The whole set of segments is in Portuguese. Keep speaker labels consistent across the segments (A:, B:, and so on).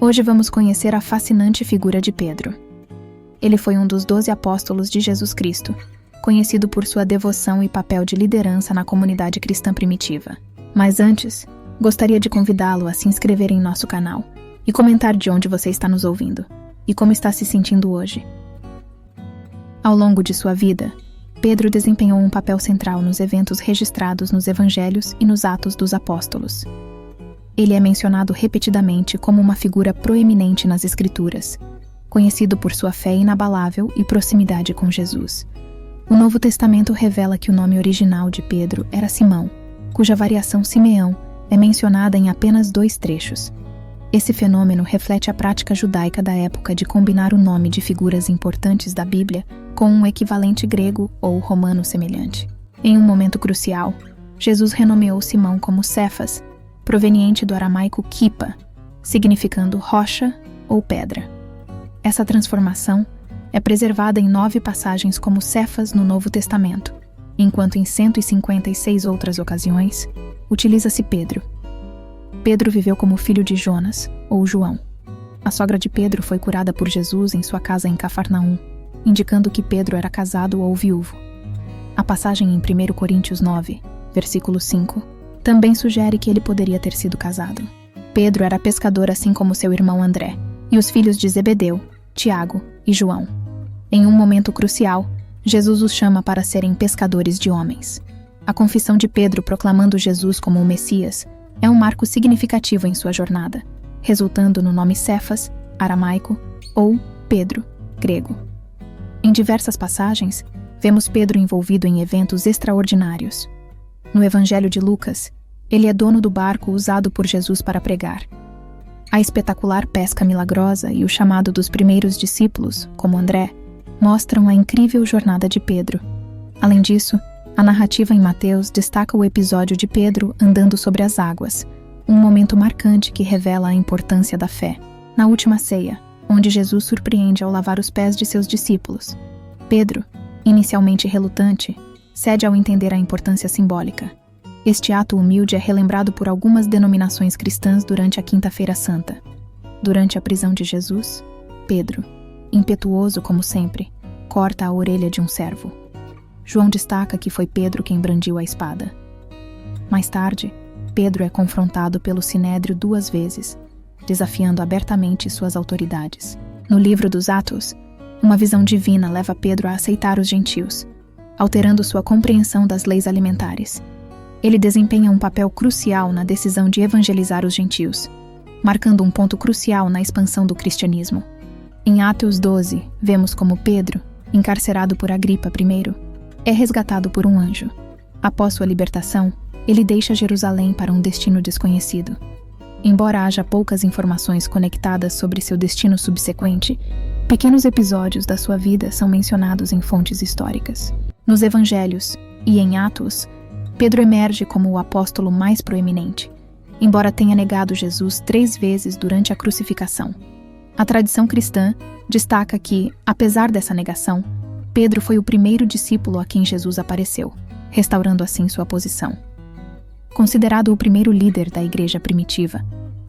A: Hoje vamos conhecer a fascinante figura de Pedro. Ele foi um dos 12 apóstolos de Jesus Cristo, conhecido por sua devoção e papel de liderança na comunidade cristã primitiva. Mas antes, gostaria de convidá-lo a se inscrever em nosso canal e comentar de onde você está nos ouvindo e como está se sentindo hoje. Ao longo de sua vida, Pedro desempenhou um papel central nos eventos registrados nos Evangelhos e nos Atos dos Apóstolos. Ele é mencionado repetidamente como uma figura proeminente nas Escrituras, conhecido por sua fé inabalável e proximidade com Jesus. O Novo Testamento revela que o nome original de Pedro era Simão, cuja variação Simeão é mencionada em apenas 2 trechos. Esse fenômeno reflete a prática judaica da época de combinar o nome de figuras importantes da Bíblia com um equivalente grego ou romano semelhante. Em um momento crucial, Jesus renomeou Simão como Cefas, proveniente do aramaico kipa, significando rocha ou pedra. Essa transformação é preservada em 9 passagens como Cefas no Novo Testamento, enquanto em 156 outras ocasiões, utiliza-se Pedro. Pedro viveu como filho de Jonas, ou João. A sogra de Pedro foi curada por Jesus em sua casa em Cafarnaum, indicando que Pedro era casado ou viúvo. A passagem em 1 Coríntios 9, versículo 5, também sugere que ele poderia ter sido casado. Pedro era pescador assim como seu irmão André, e os filhos de Zebedeu, Tiago e João. Em um momento crucial, Jesus os chama para serem pescadores de homens. A confissão de Pedro proclamando Jesus como o Messias é um marco significativo em sua jornada, resultando no nome Cefas, aramaico, ou Pedro, grego. Em diversas passagens, vemos Pedro envolvido em eventos extraordinários. No Evangelho de Lucas, ele é dono do barco usado por Jesus para pregar. A espetacular pesca milagrosa e o chamado dos primeiros discípulos, como André, mostram a incrível jornada de Pedro. Além disso, a narrativa em Mateus destaca o episódio de Pedro andando sobre as águas, um momento marcante que revela a importância da fé. Na última ceia, onde Jesus surpreende ao lavar os pés de seus discípulos, Pedro, inicialmente relutante, cede ao entender a importância simbólica. Este ato humilde é relembrado por algumas denominações cristãs durante a Quinta-feira Santa. Durante a prisão de Jesus, Pedro, impetuoso como sempre, corta a orelha de um servo. João destaca que foi Pedro quem brandiu a espada. Mais tarde, Pedro é confrontado pelo Sinédrio 2 vezes, desafiando abertamente suas autoridades. No livro dos Atos, uma visão divina leva Pedro a aceitar os gentios, alterando sua compreensão das leis alimentares. Ele desempenha um papel crucial na decisão de evangelizar os gentios, marcando um ponto crucial na expansão do cristianismo. Em Atos 12, vemos como Pedro, encarcerado por Agripa I, é resgatado por um anjo. Após sua libertação, ele deixa Jerusalém para um destino desconhecido. Embora haja poucas informações conectadas sobre seu destino subsequente, pequenos episódios da sua vida são mencionados em fontes históricas. Nos Evangelhos e em Atos, Pedro emerge como o apóstolo mais proeminente, embora tenha negado Jesus 3 vezes durante a crucificação. A tradição cristã destaca que, apesar dessa negação, Pedro foi o primeiro discípulo a quem Jesus apareceu, restaurando assim sua posição. Considerado o primeiro líder da igreja primitiva,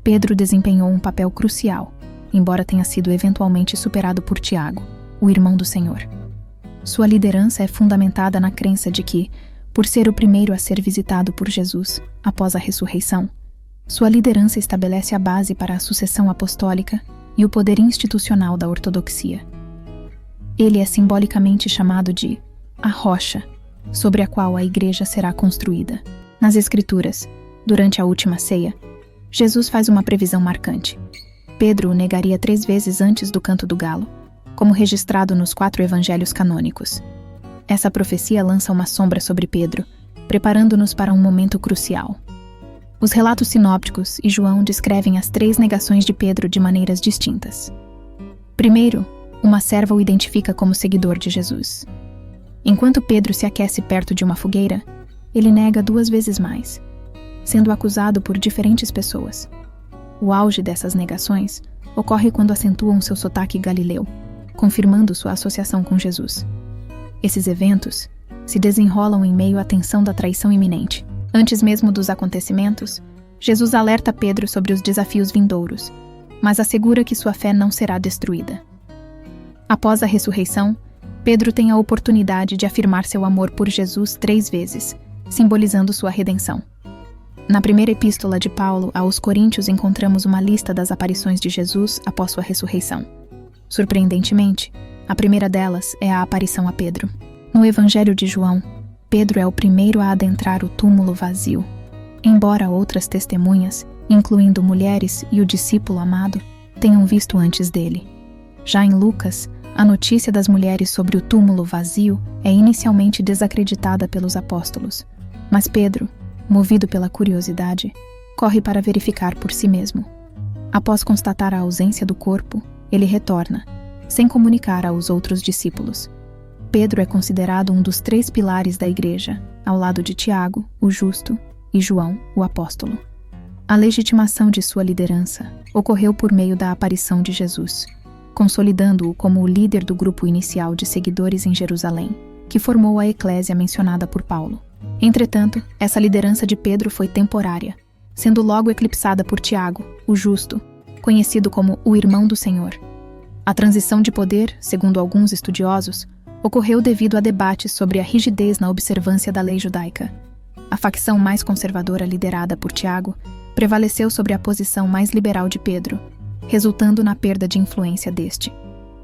A: Pedro desempenhou um papel crucial, embora tenha sido eventualmente superado por Tiago, o irmão do Senhor. Sua liderança é fundamentada na crença de que, por ser o primeiro a ser visitado por Jesus após a ressurreição, sua liderança estabelece a base para a sucessão apostólica e o poder institucional da ortodoxia. Ele é simbolicamente chamado de a rocha, sobre a qual a igreja será construída. Nas Escrituras, durante a última ceia, Jesus faz uma previsão marcante. Pedro o negaria 3 vezes antes do canto do galo, como registrado nos 4 evangelhos canônicos. Essa profecia lança uma sombra sobre Pedro, preparando-nos para um momento crucial. Os relatos sinópticos e João descrevem as 3 negações de Pedro de maneiras distintas. Primeiro, uma serva o identifica como seguidor de Jesus. Enquanto Pedro se aquece perto de uma fogueira, ele nega 2 vezes mais, sendo acusado por diferentes pessoas. O auge dessas negações ocorre quando acentuam seu sotaque galileu, confirmando sua associação com Jesus. Esses eventos se desenrolam em meio à tensão da traição iminente. Antes mesmo dos acontecimentos, Jesus alerta Pedro sobre os desafios vindouros, mas assegura que sua fé não será destruída. Após a ressurreição, Pedro tem a oportunidade de afirmar seu amor por Jesus 3 vezes, simbolizando sua redenção. Na primeira epístola de Paulo aos Coríntios encontramos uma lista das aparições de Jesus após sua ressurreição. Surpreendentemente, a primeira delas é a aparição a Pedro. No Evangelho de João, Pedro é o primeiro a adentrar o túmulo vazio. Embora outras testemunhas, incluindo mulheres e o discípulo amado, tenham visto antes dele. Já em Lucas, a notícia das mulheres sobre o túmulo vazio é inicialmente desacreditada pelos apóstolos, mas Pedro, movido pela curiosidade, corre para verificar por si mesmo. Após constatar a ausência do corpo, ele retorna, sem comunicar aos outros discípulos. Pedro é considerado um dos 3 pilares da igreja, ao lado de Tiago, o justo, e João, o apóstolo. A legitimação de sua liderança ocorreu por meio da aparição de Jesus, consolidando-o como o líder do grupo inicial de seguidores em Jerusalém, que formou a eclésia mencionada por Paulo. Entretanto, essa liderança de Pedro foi temporária, sendo logo eclipsada por Tiago, o justo, conhecido como o irmão do Senhor. A transição de poder, segundo alguns estudiosos, ocorreu devido a debates sobre a rigidez na observância da lei judaica. A facção mais conservadora liderada por Tiago prevaleceu sobre a posição mais liberal de Pedro, resultando na perda de influência deste.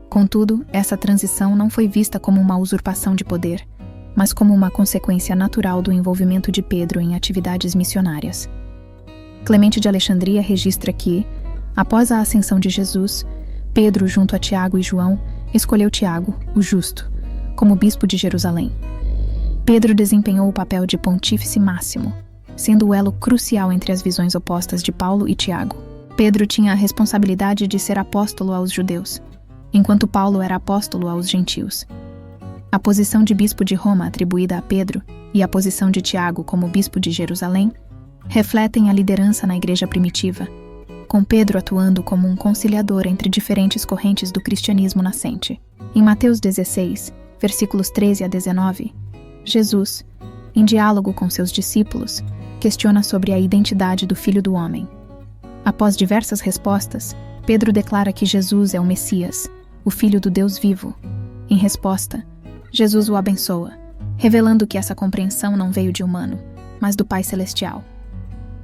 A: Contudo, essa transição não foi vista como uma usurpação de poder, mas como uma consequência natural do envolvimento de Pedro em atividades missionárias. Clemente de Alexandria registra que, após a ascensão de Jesus, Pedro, junto a Tiago e João, escolheu Tiago, o justo, como bispo de Jerusalém. Pedro desempenhou o papel de pontífice máximo, sendo o elo crucial entre as visões opostas de Paulo e Tiago. Pedro tinha a responsabilidade de ser apóstolo aos judeus, enquanto Paulo era apóstolo aos gentios. A posição de bispo de Roma atribuída a Pedro e a posição de Tiago como bispo de Jerusalém refletem a liderança na igreja primitiva, com Pedro atuando como um conciliador entre diferentes correntes do cristianismo nascente. Em Mateus 16, versículos 13 a 19, Jesus, em diálogo com seus discípulos, questiona sobre a identidade do Filho do Homem. Após diversas respostas, Pedro declara que Jesus é o Messias, o Filho do Deus vivo. Em resposta, Jesus o abençoa, revelando que essa compreensão não veio de humano, mas do Pai Celestial.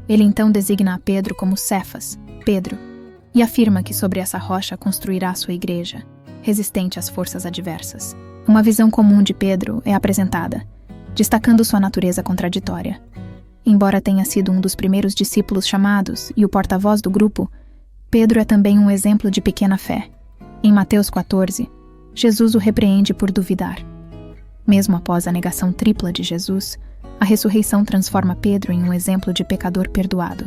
A: Ele então designa a Pedro como Cefas, Pedro, e afirma que sobre essa rocha construirá sua igreja, resistente às forças adversas. Uma visão comum de Pedro é apresentada, destacando sua natureza contraditória. Embora tenha sido um dos primeiros discípulos chamados e o porta-voz do grupo, Pedro é também um exemplo de pequena fé. Em Mateus 14, Jesus o repreende por duvidar. Mesmo após a negação tripla de Jesus, a ressurreição transforma Pedro em um exemplo de pecador perdoado.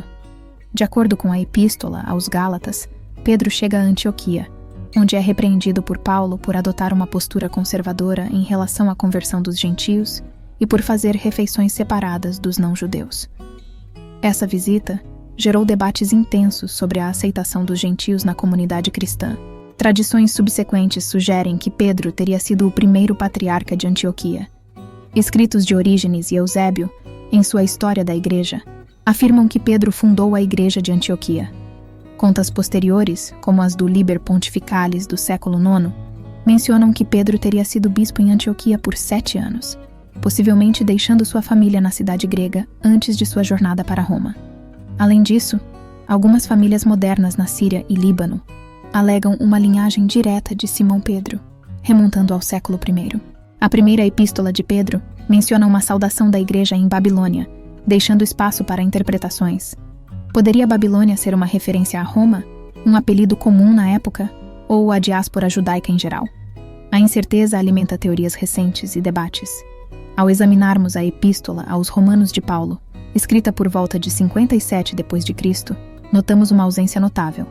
A: De acordo com a epístola aos Gálatas, Pedro chega a Antioquia, onde é repreendido por Paulo por adotar uma postura conservadora em relação à conversão dos gentios e por fazer refeições separadas dos não-judeus. Essa visita gerou debates intensos sobre a aceitação dos gentios na comunidade cristã. Tradições subsequentes sugerem que Pedro teria sido o primeiro patriarca de Antioquia. Escritos de Orígenes e Eusébio, em sua História da Igreja, afirmam que Pedro fundou a Igreja de Antioquia. Contas posteriores, como as do Liber Pontificalis do século IX, mencionam que Pedro teria sido bispo em Antioquia por 7 anos, possivelmente deixando sua família na cidade grega antes de sua jornada para Roma. Além disso, algumas famílias modernas na Síria e Líbano alegam uma linhagem direta de Simão Pedro, remontando ao século I. A primeira epístola de Pedro menciona uma saudação da igreja em Babilônia, deixando espaço para interpretações. Poderia Babilônia ser uma referência a Roma, um apelido comum na época, ou a diáspora judaica em geral? A incerteza alimenta teorias recentes e debates. Ao examinarmos a epístola aos Romanos de Paulo, escrita por volta de 57 d.C., notamos uma ausência notável.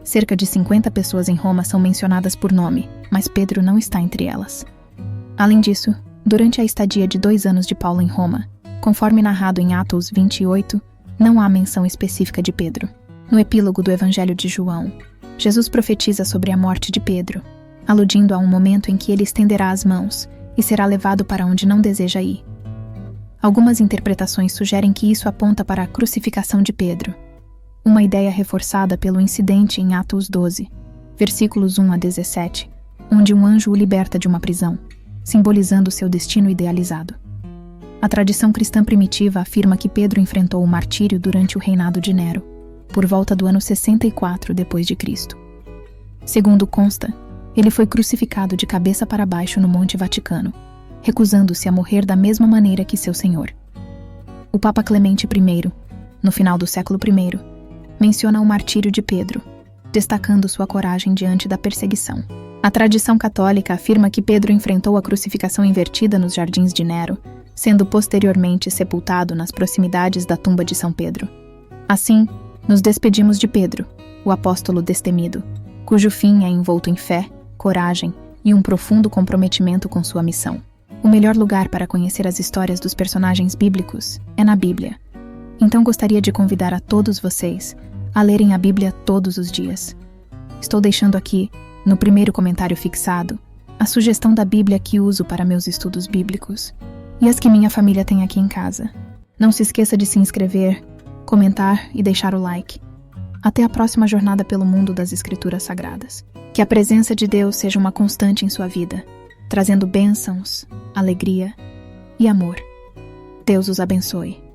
A: Cerca de 50 pessoas em Roma são mencionadas por nome, mas Pedro não está entre elas. Além disso, durante a estadia de 2 anos de Paulo em Roma, conforme narrado em Atos 28, não há menção específica de Pedro. No epílogo do Evangelho de João, Jesus profetiza sobre a morte de Pedro, aludindo a um momento em que ele estenderá as mãos e será levado para onde não deseja ir. Algumas interpretações sugerem que isso aponta para a crucificação de Pedro. Uma ideia reforçada pelo incidente em Atos 12, versículos 1 a 17, onde um anjo o liberta de uma prisão, simbolizando seu destino idealizado. A tradição cristã primitiva afirma que Pedro enfrentou o martírio durante o reinado de Nero, por volta do ano 64 d.C. Segundo consta, ele foi crucificado de cabeça para baixo no Monte Vaticano, recusando-se a morrer da mesma maneira que seu senhor. O Papa Clemente I, no final do século I, menciona o martírio de Pedro, destacando sua coragem diante da perseguição. A tradição católica afirma que Pedro enfrentou a crucificação invertida nos jardins de Nero, sendo posteriormente sepultado nas proximidades da tumba de São Pedro. Assim, nos despedimos de Pedro, o apóstolo destemido, cujo fim é envolto em fé, coragem e um profundo comprometimento com sua missão. O melhor lugar para conhecer as histórias dos personagens bíblicos é na Bíblia. Então gostaria de convidar a todos vocês a lerem a Bíblia todos os dias. Estou deixando aqui, no primeiro comentário fixado, a sugestão da Bíblia que uso para meus estudos bíblicos e as que minha família tem aqui em casa. Não se esqueça de se inscrever, comentar e deixar o like. Até a próxima jornada pelo mundo das Escrituras Sagradas. Que a presença de Deus seja uma constante em sua vida, trazendo bênçãos, alegria e amor. Deus os abençoe.